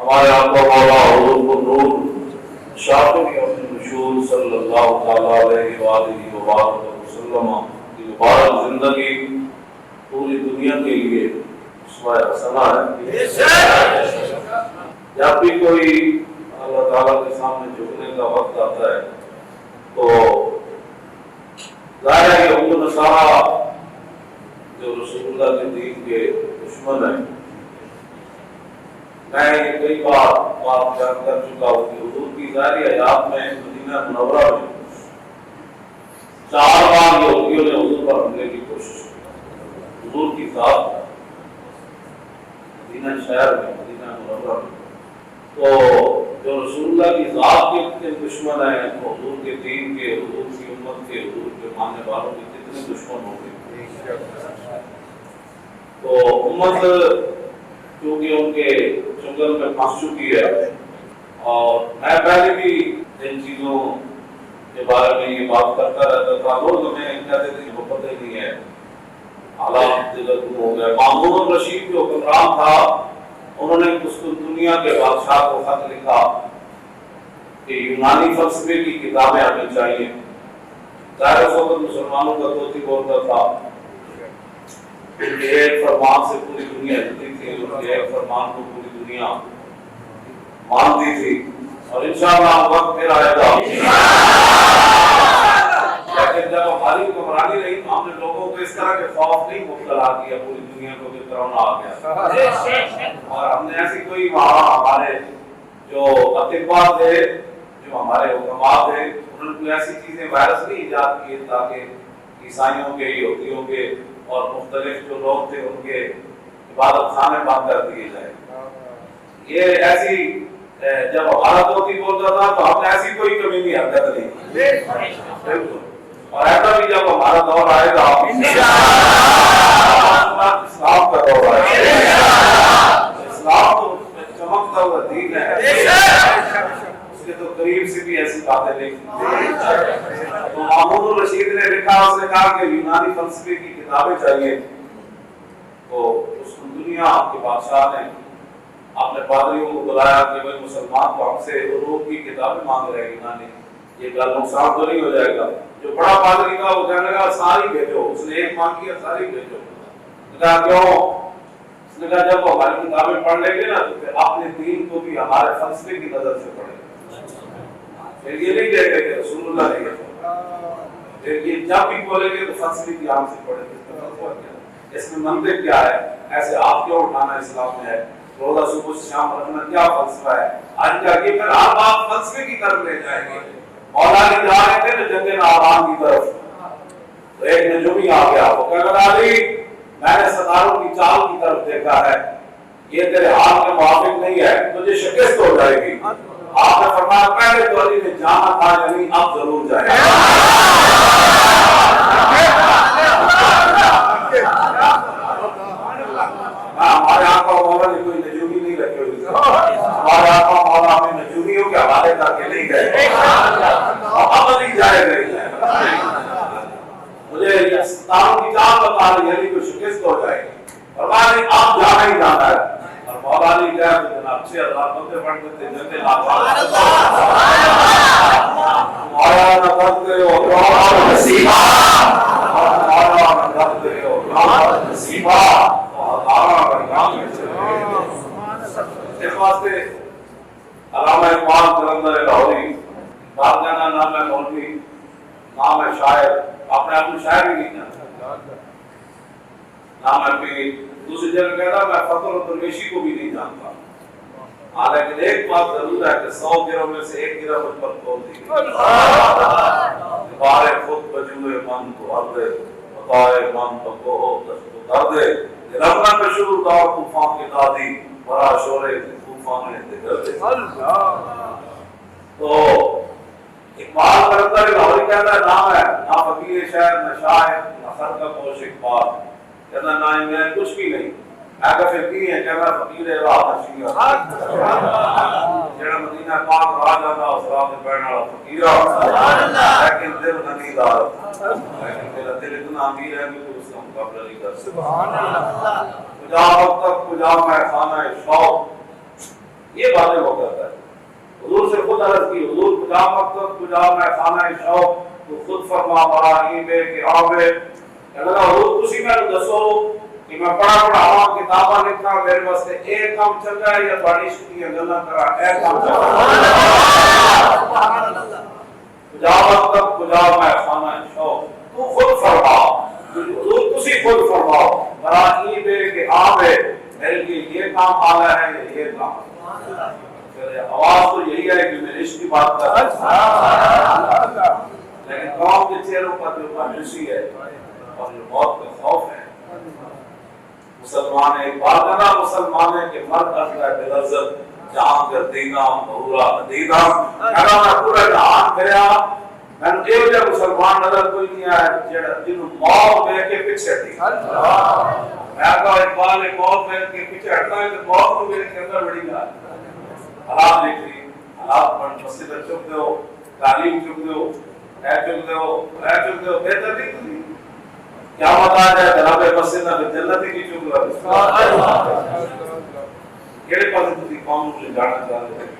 ہمارے آقا مولا حضور النور شافعی الرسول صلی اللہ تعالی علیہ وآلہ وسلم کی مبارک زندگی پوری دنیا کے لیے اسوہ حسنہ ہے۔ جب بھی کوئی اللہ تعالیٰ کے سامنے جھکنے کا وقت آتا ہے تو ظاہر ہے کہ یہود و نصارہ جو رسول اللہ کے دین کے دشمن ہیں، میں یہ کئی بار بات بیان کر چکا ہوں کہ حضور کی ظاہری حیات میں مدینہ منورہ میں 4 بار یہودیوں نے حضور پر حملے کی کوشش کی، حضور کی ذات مدینہ شہر میں، مدینہ منورہ میں۔ تو جو رسول اللہ کی ذات کے دشمن ہیں، تو حضور کے دین کے، حضور کی امت کے، حضور کے ماننے والوں کے کتنے دشمن ہوں گے۔ تو امت کیونکہ ان کے چنگل میں پھنس چکی ہے، اور میں پہلے بھی ان چیزوں کے بارے میں یہ بات کرتا رہتا تھا، لوگ ہمیں کہتے تھے کہ وہ پتہ ہی نہیں ہے، حالات دلگم ہو گئے۔ مامون الرشید جو حکمران تھا، انہوں نے قسطنطنیہ کے بادشاہ کو خط لکھا کہ یونانی فلسفے کی کتابیں ہمیں چاہیے۔ ظاہر اس وقت مسلمانوں کا توتی بولتا تھا، ان کے ایک فرمان سے پوری دنیا ہلتی تھی، ان کے ایک فرمان کو پوری دنیا مانتی تھی، اور انشاءاللہ وقت پھر آئے گا۔ لیکن جب ہماری حکمرانی رہی تو ہم نے لوگوں کو اس طرح کے خوف نہیں مبتلا کیا پوری دنیا کو کہ کرونا آ گیا، اور ہم نے ایسی کوئی وہاں ہمارے جو اطباء تھے، جو ہمارے حکمات تھے، انہوں نے کوئی ایسی چیزیں وائرس نہیں ایجاد کیے تاکہ عیسائیوں کے، یہودیوں کے اور مختلف جو لوگ تھے ان کے عبادت خانے بند کر دیے جائے۔ یہ ایسی جب ہمارا توتی بولتا تھا تو ہم نے ایسی کوئی کمی نہیں حرکت نہیں کی، اور ایسا بھی جب ہمارا دور آئے گا اسلام کا دور آئے گا، اسلام تو چمکتا ہوا دین ہے، اس کے تو قریب سے بھی ایسی باتیں نہیں کی۔ تو مامون الرشید نے لکھا، اس نے کہا کہ یونانی فلسفے کی کتابیں چاہیے، تو اس دنیا کے بادشاہ نے اپنے پادریوں کو بلایا کہ بھائی مسلمان تو ہم سے علوم کی کتابیں مانگ رہے ہیں یونانی، یہ گل نقصان تو نہیں ہو جائے گا؟ جو بڑا پادری تھا وہ کہنے لگا ساری بھیجو، اس نے ایک مانگ کیا ساری بھیجو۔ کہا کیوں؟ اس نے کہا جب وہ ہماری کتابیں پڑھ لیں گے نا تو پھر اپنے دین کو بھی ہمارے فلسفے کی نظر سے پڑھیں گے، پھر یہ نہیں کہتے کہ رسول اللہ نے کہا، پھر یہ جب بھی بولیں گے تو فلسفے کی آنکھ سے پڑھیں گے، اس میں منطق کیا ہے، ایسے آپ کیوں اٹھانا اسلام میں ہے، روزہ صبح سے شام رکھنا کیا فلسفہ ہے؟ آج کیا کہ پھر آپ فلسفے کی طرف لے جائیں گے۔ مولا علی جا رہے تھے نا جنگ نہروان کی طرف، تو ایک نجومی آ گیا، وہ کہنے لگا علی میں نے ستاروں کی چال کی طرف دیکھا ہے، یہ تیرے حال کے موافق نہیں ہے، تجھے شکست ہو جائے گی۔ آپ نے فرمایا پہلے تو علی نے جانا تھا، یعنی اب ضرور جائے گا۔ ہمارے آقا مولا نے کوئی نجومی نہیں رکھے ہوئی، ہمارے آقا مولا ہمیں نجومیوں کے حوالے کر کے نہیں گئے، اب نہیں جائے گئے۔ مجھے ستاروں کی چال بتا رہی ہے کوئی شکست ہو جائے گی، اور میں نے اب جانا ہی جانا ہے۔ اور مولا علی کہا کہ جناب 6000 بندے پڑھ دیتے جنتے لاپار مولا نہ کرتے ہو رحمت نصیبہ، مولا نہ کرتے ہو رحمت نصیبہ، اس واسطے علامہ اقبال قلندر لاہوری، بات کہنا نام ہے مولوی، نام ہے شاعر، اپنے آپ کو شاعر ہی نہیں جانتا، نام ہے پیر، دوسری جگہ کہتا میں فقر و درویشی کو بھی نہیں جانتا، حالانکہ ایک بات ضرور ہے کہ 100 گروہ میں سے ایک گروہ مجھ پر کھول دی گئی، بارے خود بجوئے من کو عرضے بتائے من تو کو ہو دست و دردے، رمضان میں شروع دور طوفان کی دادی بڑا شورے طوفان دگر دے۔ تو اقبال قلندر لاہوری کہتا ہے نام ہے نہ فقیر شہر نہ شاعر نہ خط کا پوش اقبال، کہتا نہ میں کچھ بھی نہیں، میں کہ پھر کی ہے کہتا فقیر راہ نشیہ، جڑا مدینہ پاک راہ جاتا اس راہ میں بیٹھنے والا فقیر، لیکن دل نہیں دار، لیکن میرا دل اتنا امیر ہے کہ اس کا مقابلہ نہیں کر سکتا۔ کجا وقت تک کجا میں خانہ شوق، یہ باتیں وہ کرتا ہے. حضور سے خود عرض کی، حضور کجا مقصد کجا میں خانہ شوق تو خود فرما براہیم کہ آوے. اگر حضور تسی میں دسو کہ میں پڑھا پڑھاواں کتاباں لکھاں میرے واسطے ایک کام چل رہا ہے یا بڑی شکریہ گلاں کرا ایک کام چل رہا ہے. کجا مقصد کجا میں خانہ شوق تو خود فرما، حضور تسی خود فرماؤ براہیم کہ آوے میرے لیے یہ کام آلہ ہے یا یہ کام. آواز تو یہی ہے کہ میں عشق کی بات کر رہا ہوں، لیکن قوم کے چہروں پر جو مایوسی ہے اور جو موت کا خوف ہے. مسلمان ایک بات کہنا مسلمان ہے کہ مرد اٹھتا ہے بلذت جہاں کر دینا بہورا مدینہ. کہنا میں پورا جہان پھریا میں نے یہ وجہ مسلمان نظر کوئی نہیں آیا جنہوں موت بے کے پیچھے تھی. میں کہا اقبال ایک موت بے کے پیچھے ہٹنا ہے تو موت کو میرے کے اندر بڑی گا. حالات دیکھ لی، حالات پر مسجد چک دو، تعلیم چک دو، اے چک دو، اے چک دو، بہتر نہیں تھی. کیا بتا جائے جناب مسجد نہ جنت کی چک دو. کیڑے پاس تھی قوم کو لے جانا چاہتے ہیں.